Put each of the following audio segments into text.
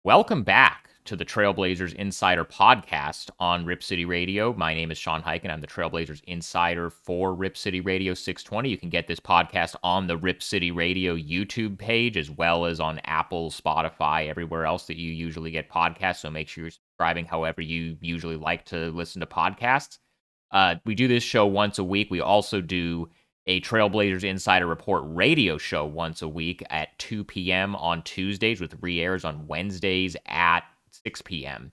Welcome back to the Trailblazers Insider Podcast on Rip City Radio. My name is Sean Hyken. I'm the Trailblazers Insider for Rip City Radio 620. You can get this podcast on the Rip City Radio YouTube page, as well as on Apple, Spotify, everywhere else that you usually get podcasts. So make sure you're subscribing however you usually like to listen to podcasts. We do this show once a week. We also do a Trailblazers Insider Report radio show once a week at 2 p.m. on Tuesdays with re-airs on Wednesdays at 6 p.m.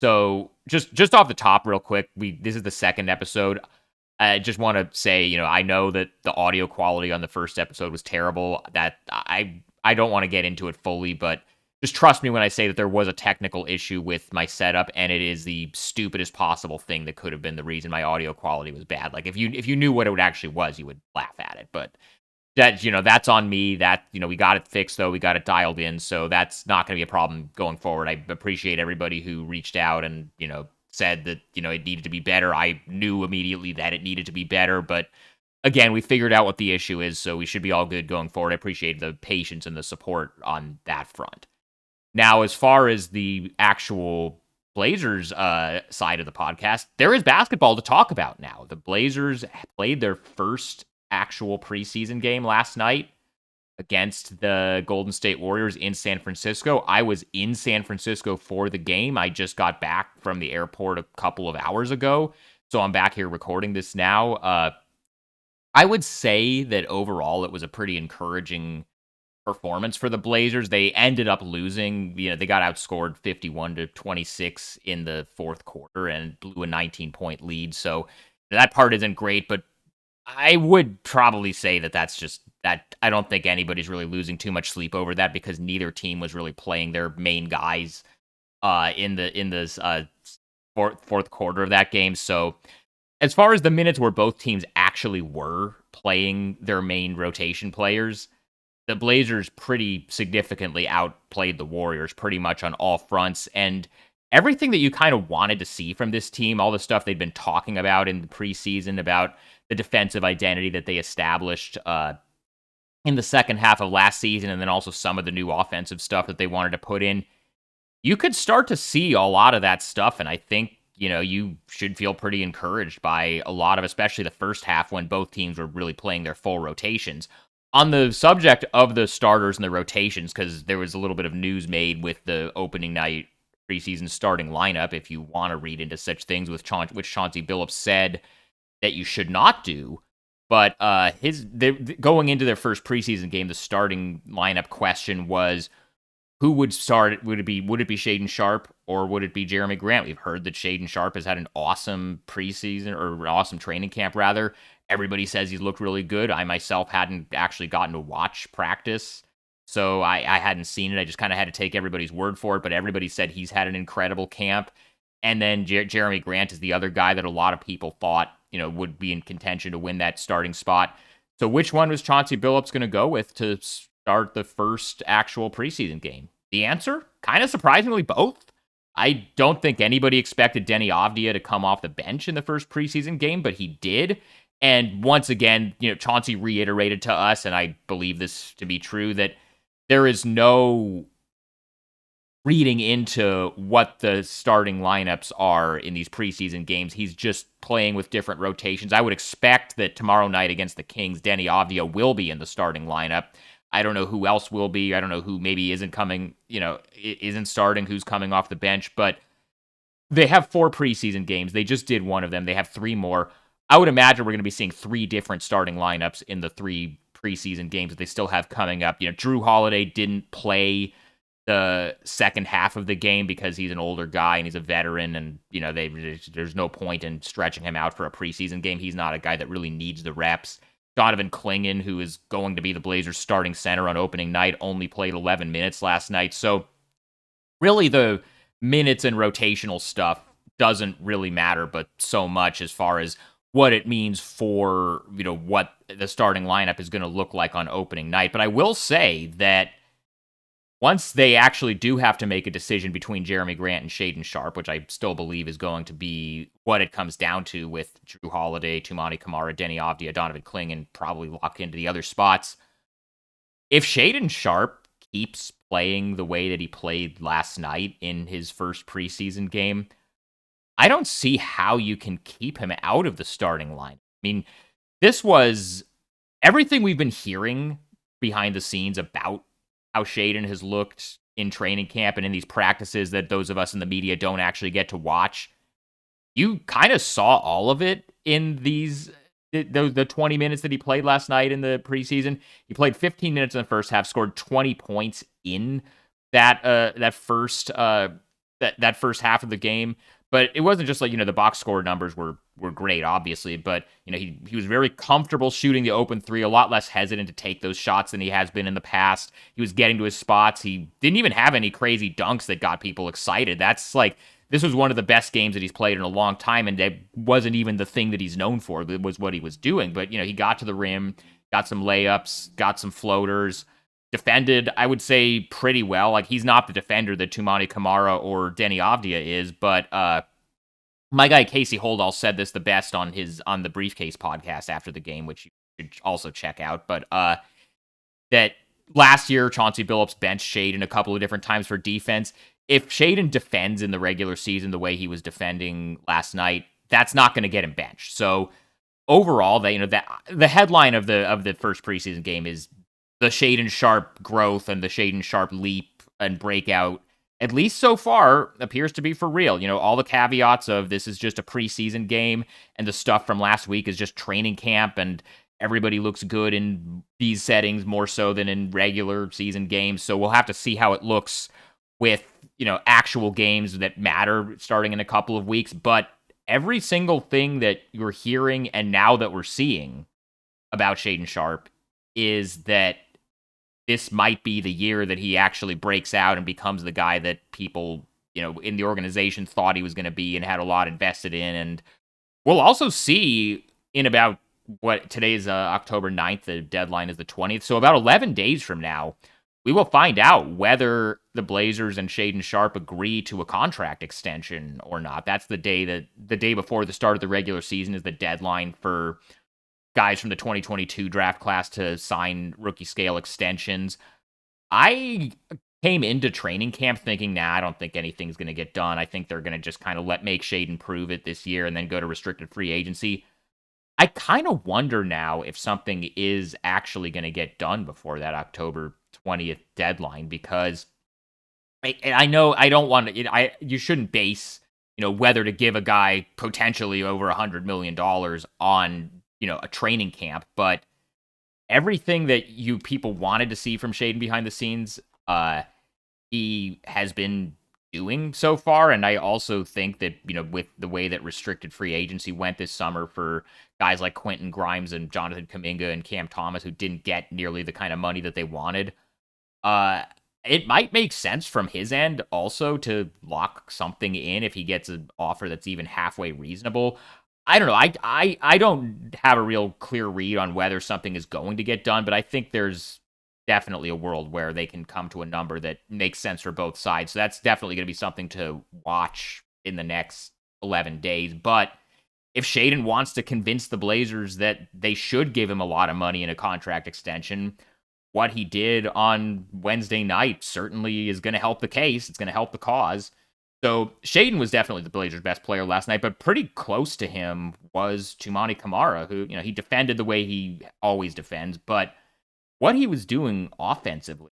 So just off the top real quick, this is the second episode. I just want to say, I know that the audio quality on the first episode was terrible. That I don't want to get into it fully, but just trust me when I say that there was a technical issue with my setup, and it is the stupidest possible thing that could have been the reason my audio quality was bad. Like if you knew what it actually was, you would laugh at it. But that's on me. That we got it fixed though. We got it dialed in, so that's not going to be a problem going forward. I appreciate everybody who reached out and said that it needed to be better. I knew immediately that it needed to be better, but again, we figured out what the issue is, so we should be all good going forward. I appreciate the patience and the support on that front. Now, as far as the actual Blazers side of the podcast, there is basketball to talk about now. The Blazers played their first actual preseason game last night against the Golden State Warriors in San Francisco. I was in San Francisco for the game. I just got back from the airport a couple of hours ago, so I'm back here recording this now. I would say that overall it was a pretty encouraging performance for the Blazers. They ended up losing. They got outscored 51-26 in the fourth quarter and blew a 19-point lead. So that part isn't great, but I would probably say that's just that. I don't think anybody's really losing too much sleep over that because neither team was really playing their main guys in the fourth quarter of that game. So as far as the minutes where both teams actually were playing their main rotation players, the Blazers pretty significantly outplayed the Warriors pretty much on all fronts. And everything that you kind of wanted to see from this team, all the stuff they'd been talking about in the preseason, about the defensive identity that they established in the second half of last season, and then also some of the new offensive stuff that they wanted to put in, you could start to see a lot of that stuff. And I think, you should feel pretty encouraged by a lot of, especially the first half when both teams were really playing their full rotations. On the subject of the starters and the rotations, because there was a little bit of news made with the opening night preseason starting lineup, if you want to read into such things, which Chauncey Billups said that you should not do. But going into their first preseason game, the starting lineup question was, who would start? Would it be Shaedon Sharpe or would it be Jeremy Grant? We've heard that Shaedon Sharpe has had an awesome preseason, or awesome training camp rather. Everybody says he's looked really good. I myself hadn't actually gotten to watch practice, so I hadn't seen it. I just kind of had to take everybody's word for it, but everybody said he's had an incredible camp. And then Jeremy Grant is the other guy that a lot of people thought, would be in contention to win that starting spot. So which one was Chauncey Billups going to go with to start the first actual preseason game? The answer, kind of surprisingly, both. I don't think anybody expected Denny Avdia to come off the bench in the first preseason game, but he did. And once again, Chauncey reiterated to us, and I believe this to be true, that there is no reading into what the starting lineups are in these preseason games. He's just playing with different rotations. I would expect that tomorrow night against the Kings, Denny Avdia will be in the starting lineup. I don't know who else will be. I don't know who maybe isn't coming, isn't starting, who's coming off the bench. But they have 4 preseason games. They just did one of them. They have 3 more. I would imagine we're going to be seeing 3 different starting lineups in the 3 preseason games that they still have coming up. Drew Holiday didn't play the second half of the game because he's an older guy and he's a veteran, and there's no point in stretching him out for a preseason game. He's not a guy that really needs the reps. Donovan Clingan, who is going to be the Blazers starting center on opening night, only played 11 minutes last night. So really the minutes and rotational stuff doesn't really matter, but so much as far as what it means for, what the starting lineup is going to look like on opening night. But I will say that once they actually do have to make a decision between Jeremy Grant and Shaedon Sharpe, which I still believe is going to be what it comes down to with Drew Holiday, Toumani Camara, Denny Avdia, Donovan Clingan, probably lock into the other spots. If Shaedon Sharpe keeps playing the way that he played last night in his first preseason game, I don't see how you can keep him out of the starting line. I mean, this was everything we've been hearing behind the scenes about how Shaedon has looked in training camp and in these practices that those of us in the media don't actually get to watch. You kind of saw all of it in the 20 minutes that he played last night in the preseason. He played 15 minutes in the first half, scored 20 points in that first half of the game. But it wasn't just like, the box score numbers were great, obviously, but he was very comfortable shooting the open three, a lot less hesitant to take those shots than he has been in the past. He was getting to his spots. He didn't even have any crazy dunks that got people excited. This was one of the best games that he's played in a long time, and that wasn't even the thing that he's known for. It was what he was doing. But, he got to the rim, got some layups, got some floaters, defended, I would say, pretty well. Like, he's not the defender that Toumani Camara or Deni Avdija is, but my guy Casey Holdall said this the best on the Briefcase podcast after the game, which you should also check out. But that last year, Chauncey Billups benched Shaedon a couple of different times for defense. If Shaedon defends in the regular season the way he was defending last night, that's not going to get him benched. So overall, the headline of the first preseason game is the Shaedon Sharpe growth and the Shaedon Sharpe leap and breakout, at least so far, appears to be for real. All the caveats of this is just a preseason game and the stuff from last week is just training camp and everybody looks good in these settings more so than in regular season games. So we'll have to see how it looks with, actual games that matter starting in a couple of weeks. But every single thing that you're hearing and now that we're seeing about Shaedon Sharpe is that this might be the year that he actually breaks out and becomes the guy that people, in the organization thought he was going to be and had a lot invested in. And we'll also see in about today's October 9th, the deadline is the 20th. So about 11 days from now, we will find out whether the Blazers and Shaedon Sharpe agree to a contract extension or not. That's the day before the start of the regular season is the deadline for guys from the 2022 draft class to sign rookie scale extensions. I came into training camp thinking, I don't think anything's going to get done. I think they're going to just kind of make Shaedon prove it this year and then go to restricted free agency. I kind of wonder now if something is actually going to get done before that October 20th deadline, because I know I don't want to, you shouldn't base, whether to give a guy potentially over $100 million on, a training camp, but everything that you people wanted to see from Shaedon behind the scenes, he has been doing so far. And I also think that, with the way that restricted free agency went this summer for guys like Quentin Grimes and Jonathan Kuminga and Cam Thomas, who didn't get nearly the kind of money that they wanted, it might make sense from his end also to lock something in if he gets an offer that's even halfway reasonable. I don't know. I don't have a real clear read on whether something is going to get done, but I think there's definitely a world where they can come to a number that makes sense for both sides. So that's definitely going to be something to watch in the next 11 days. But if Shaedon wants to convince the Blazers that they should give him a lot of money in a contract extension, what he did on Wednesday night certainly is going to help the case. It's going to help the cause. So Shaedon was definitely the Blazers' best player last night, but pretty close to him was Toumani Camara, who, he defended the way he always defends, but what he was doing offensively,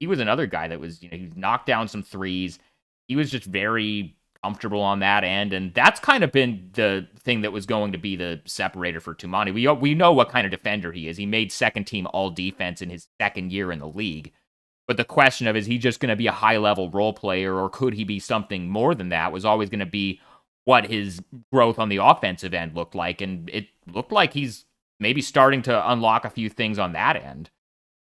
he was another guy that was, he knocked down some threes. He was just very comfortable on that end, and that's kind of been the thing that was going to be the separator for Toumani. We know what kind of defender he is. He made second team all defense in his second year in the league. But the question of, is he just going to be a high-level role player, or could he be something more than that, was always going to be what his growth on the offensive end looked like. And it looked like he's maybe starting to unlock a few things on that end.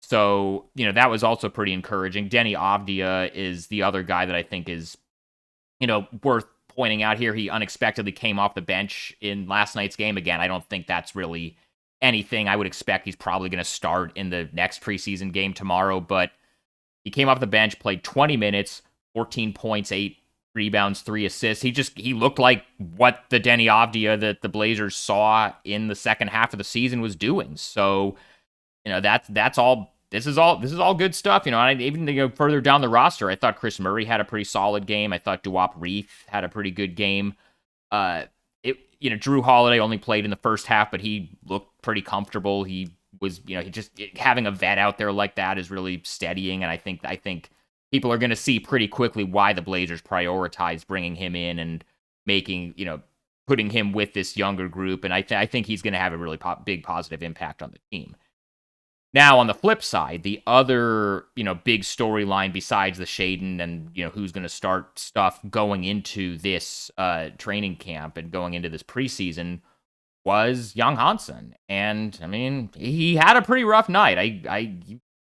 So, that was also pretty encouraging. Deni Avdija is the other guy that I think is, worth pointing out here. He unexpectedly came off the bench in last night's game. Again, I don't think that's really anything. I would expect he's probably going to start in the next preseason game tomorrow, but he came off the bench, played 20 minutes, 14 points, 8 rebounds, 3 assists. He looked like what the Deni Avdija that the Blazers saw in the second half of the season was doing. So, that's all this is all good stuff. And even to go further down the roster, I thought Chris Murray had a pretty solid game. I thought Duop Reith had a pretty good game. Uh, Drew Holiday only played in the first half, but he looked pretty comfortable. He was, he just having a vet out there like that is really steadying, and I think people are going to see pretty quickly why the Blazers prioritize bringing him in and making, putting him with this younger group, and I think he's going to have a really big positive impact on the team. Now, on the flip side, the other, big storyline besides the Shaden and, who's going to start stuff going into this training camp and going into this preseason was Young Hansen. And, I mean, he had a pretty rough night.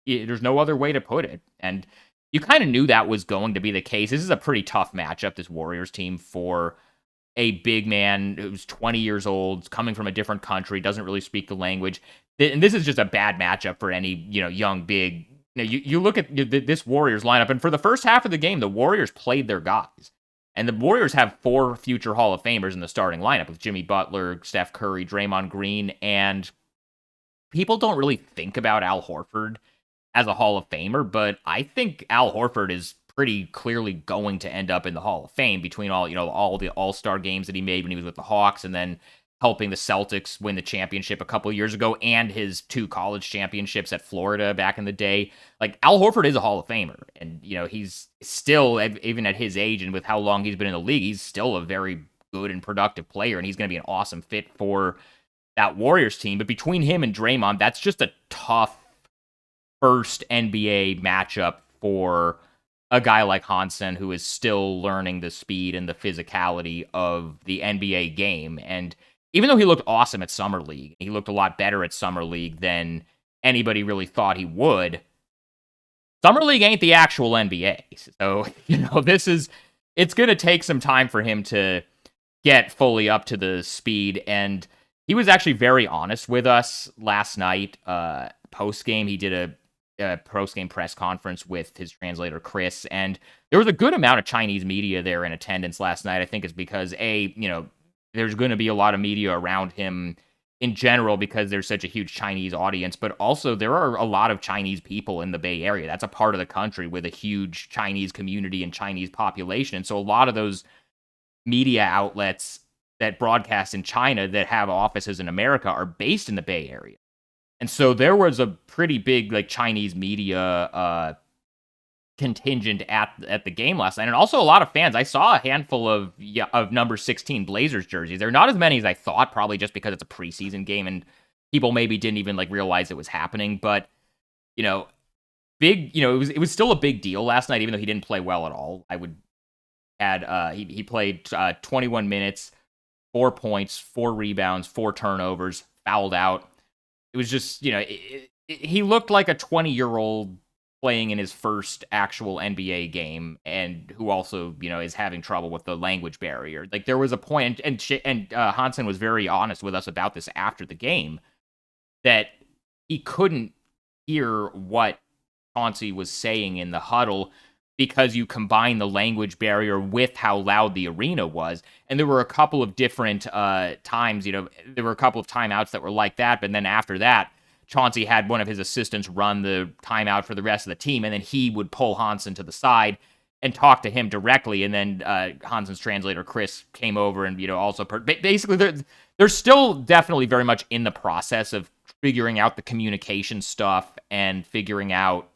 There's no other way to put it. And you kind of knew that was going to be the case. This is a pretty tough matchup, this Warriors team, for a big man who's 20 years old, coming from a different country, doesn't really speak the language. And this is just a bad matchup for any, young big. You look at this Warriors lineup, and for the first half of the game, the Warriors played their guys. And the Warriors have 4 future Hall of Famers in the starting lineup with Jimmy Butler, Steph Curry, Draymond Green, and people don't really think about Al Horford as a Hall of Famer, but I think Al Horford is pretty clearly going to end up in the Hall of Fame between all the All-Star games that he made when he was with the Hawks, and then helping the Celtics win the championship a couple of years ago, and his 2 college championships at Florida back in the day. Like, Al Horford is a Hall of Famer, and he's still, even at his age and with how long he's been in the league, he's still a very good and productive player, and he's going to be an awesome fit for that Warriors team. But between him and Draymond, that's just a tough first NBA matchup for a guy like Hansen, who is still learning the speed and the physicality of the NBA game. And even though he looked awesome at Summer League, he looked a lot better at Summer League than anybody really thought he would. Summer League ain't the actual NBA. So, it's going to take some time for him to get fully up to the speed. And he was actually very honest with us last night. Post-game, he did a post-game press conference with his translator, Chris, and there was a good amount of Chinese media there in attendance last night. I think it's because, there's going to be a lot of media around him in general because there's such a huge Chinese audience, but also there are a lot of Chinese people in the Bay Area. That's a part of the country with a huge Chinese community and Chinese population, and so a lot of those media outlets that broadcast in China that have offices in America are based in the Bay Area. And so there was a pretty big Chinese media contingent at the game last night, and also a lot of fans. I saw a handful of number 16 Blazers jerseys. They're not as many as I thought, probably just because it's a preseason game and people maybe didn't even realize it was happening. But big. It was still a big deal last night, even though he didn't play well at all. He played 21 minutes, 4 points, 4 rebounds, 4 turnovers, fouled out. It was just, he looked like a 20-year-old playing in his first actual NBA game, and who also, is having trouble with the language barrier. There was a point, and Hansen was very honest with us about this after the game, that he couldn't hear what Chauncey was saying in the huddle because you combine the language barrier with how loud the arena was. And there were a couple of different times, there were a couple of timeouts that were like that. But then after that, Chauncey had one of his assistants run the timeout for the rest of the team. And then he would pull Hansen to the side and talk to him directly. And then Hansen's translator, Chris, came over and, also basically they're still definitely very much in the process of figuring out the communication stuff and figuring out,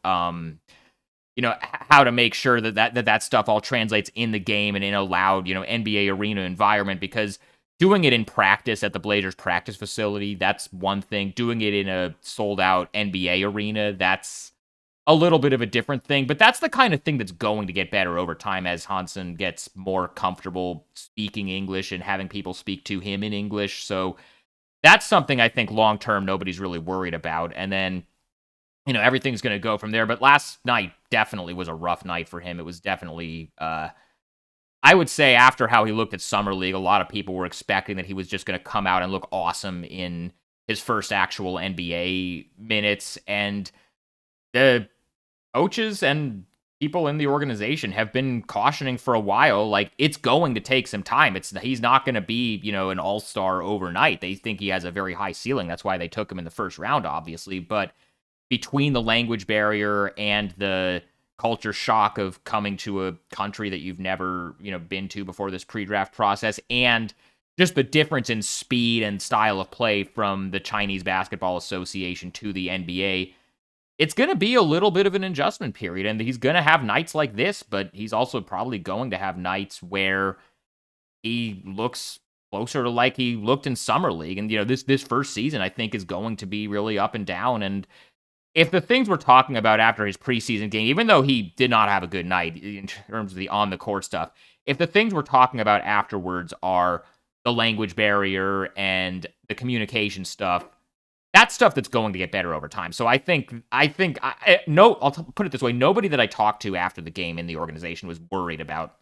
how to make sure that stuff all translates in the game and in a loud, NBA arena environment, because doing it in practice at the Blazers practice facility, that's one thing. Doing it in a sold out NBA arena, that's a little bit of a different thing, but that's the kind of thing that's going to get better over time as Hansen gets more comfortable speaking English and having people speak to him in English. So that's something I think long-term nobody's really worried about. And then, everything's going to go from there. But last night definitely was a rough night for him. It was definitely, I would say after how he looked at Summer League, a lot of people were expecting that he was just going to come out and look awesome in his first actual NBA minutes. And the coaches and people in the organization have been cautioning for a while, it's going to take some time. He's not going to be, an all-star overnight. They think he has a very high ceiling. That's why they took him in the first round, obviously. But between the language barrier and the culture shock of coming to a country that you've never, been to before this pre-draft process, and just the difference in speed and style of play from the Chinese Basketball Association to the NBA, it's going to be a little bit of an adjustment period. And he's going to have nights like this, but he's also probably going to have nights where he looks closer to like he looked in Summer League. And, this first season, I think, is going to be really up and down. And if the things we're talking about after his preseason game, even though he did not have a good night in terms of the on the court stuff, if the things we're talking about afterwards are the language barrier and the communication stuff, that's stuff that's going to get better over time. So I think, no, put it this way: nobody that I talked to after the game in the organization was worried about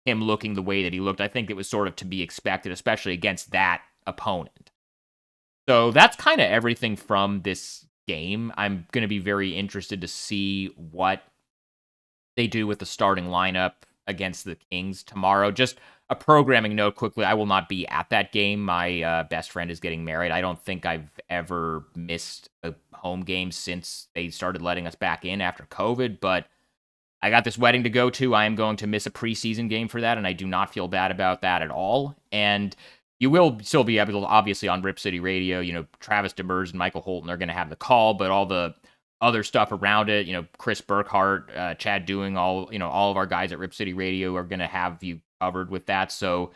him looking the way that he looked. I think it was sort of to be expected, especially against that opponent. So that's kind of everything from this game. I'm going to be very interested to see what they do with the starting lineup against the Kings tomorrow. Just a programming note quickly: I will not be at that game. My best friend is getting married. I don't think I've ever missed a home game since they started letting us back in after COVID, but I got this wedding to go to. I am going to miss a preseason game for that, and I do not feel bad about that at all. And you will still be able to, obviously, on Rip City Radio, Travis Demers and Michael Holton are going to have the call, but all the other stuff around it, Chris Burkhart, Chad Doing, all of our guys at Rip City Radio are going to have you covered with that. So,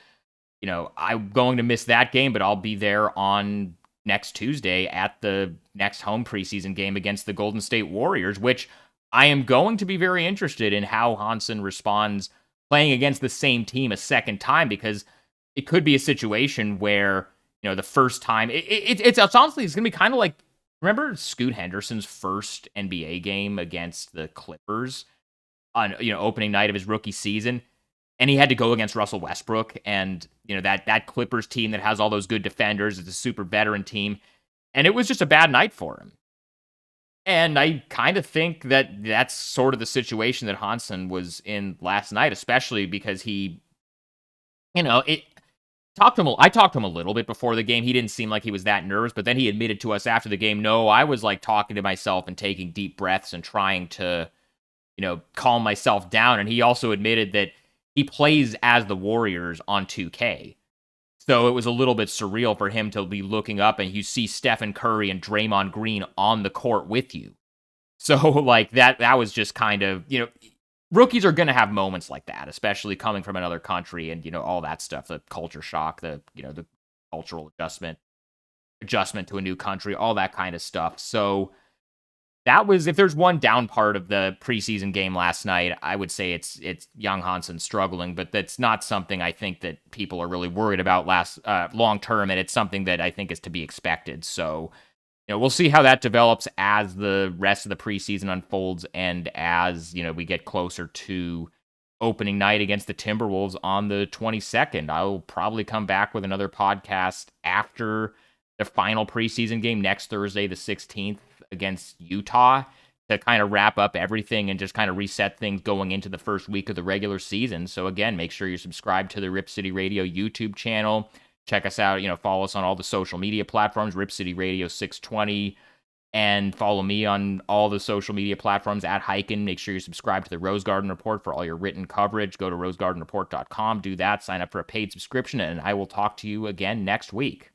I'm going to miss that game, but I'll be there on next Tuesday at the next home preseason game against the Golden State Warriors, which I am going to be very interested in how Hansen responds playing against the same team a second time, because it could be a situation where, the first time, it's honestly, it's going to be kind of like, remember Scoot Henderson's first NBA game against the Clippers on, opening night of his rookie season, and he had to go against Russell Westbrook, and, that Clippers team that has all those good defenders, it's a super veteran team, and it was just a bad night for him. And I kind of think that that's sort of the situation that Hansen was in last night, especially because he, I talked to him a little bit before the game. He didn't seem like he was that nervous, but then he admitted to us after the game, no, I was like talking to myself and taking deep breaths and trying to, calm myself down. And he also admitted that he plays as the Warriors on 2K. So it was a little bit surreal for him to be looking up and you see Stephen Curry and Draymond Green on the court with you. So like that was just kind of, rookies are going to have moments like that, especially coming from another country and, all that stuff, the culture shock, the cultural adjustment to a new country, all that kind of stuff. So that was, if there's one down part of the preseason game last night, I would say it's young Hansen struggling, but that's not something I think that people are really worried about long term, and it's something that I think is to be expected. So, we'll see how that develops as the rest of the preseason unfolds, and as, we get closer to opening night against the Timberwolves on the 22nd. I'll probably come back with another podcast after the final preseason game next Thursday, the 16th, against Utah, to kind of wrap up everything and just kind of reset things going into the first week of the regular season. So again, make sure you're subscribed to the Rip City Radio YouTube channel. Check us out, follow us on all the social media platforms, Rip City Radio 620, and follow me on all the social media platforms at Hyken. Make sure you subscribe to the Rose Garden Report for all your written coverage. Go to rosegardenreport.com, do that, sign up for a paid subscription, and I will talk to you again next week.